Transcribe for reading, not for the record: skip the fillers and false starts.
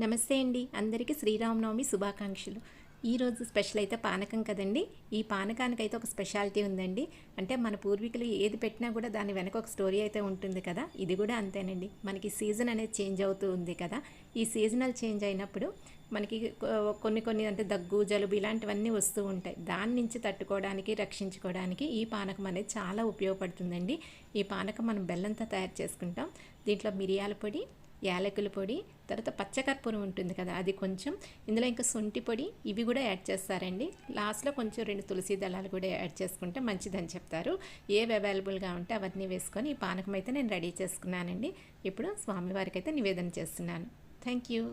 నమస్తే అండి, అందరికీ శ్రీరామనవమి శుభాకాంక్షలు. ఈరోజు స్పెషల్ అయితే పానకం కదండి. ఈ పానకానికైతే ఒక స్పెషాలిటీ ఉందండి. అంటే మన పూర్వీకులు ఏది పెట్టినా కూడా దాని వెనక ఒక స్టోరీ అయితే ఉంటుంది కదా. ఇది కూడా అంతేనండి. మనకి సీజన్ అనేది చేంజ్ అవుతూ ఉంది కదా. ఈ సీజనల్ చేంజ్ అయినప్పుడు మనకి కొన్ని అంటే దగ్గు, జలుబు ఇలాంటివన్నీ వస్తూ ఉంటాయి. దాని నుంచి తట్టుకోవడానికి, రక్షించుకోవడానికి ఈ పానకం అనేది చాలా ఉపయోగపడుతుందండి. ఈ పానకం మనం బెల్లంతో తయారు చేసుకుంటాం. దీంట్లో మిరియాల పొడి, యాలకుల పొడి, తర్వాత పచ్చకర్పూరం ఉంటుంది కదా, అది కొంచెం, ఇందులో ఇంకా శొంఠి పొడి ఇవి కూడా యాడ్ చేస్తారండి. లాస్ట్లో కొంచెం 2 తులసి దళాలు కూడా యాడ్ చేసుకుంటే మంచిదని చెప్తారు. ఏవి అవైలబుల్గా ఉంటే అవన్నీ వేసుకొని ఈ పానకం అయితే నేను రెడీ చేసుకున్నానండి. ఇప్పుడు స్వామివారికి అయితే నివేదన చేస్తున్నాను. Thank you.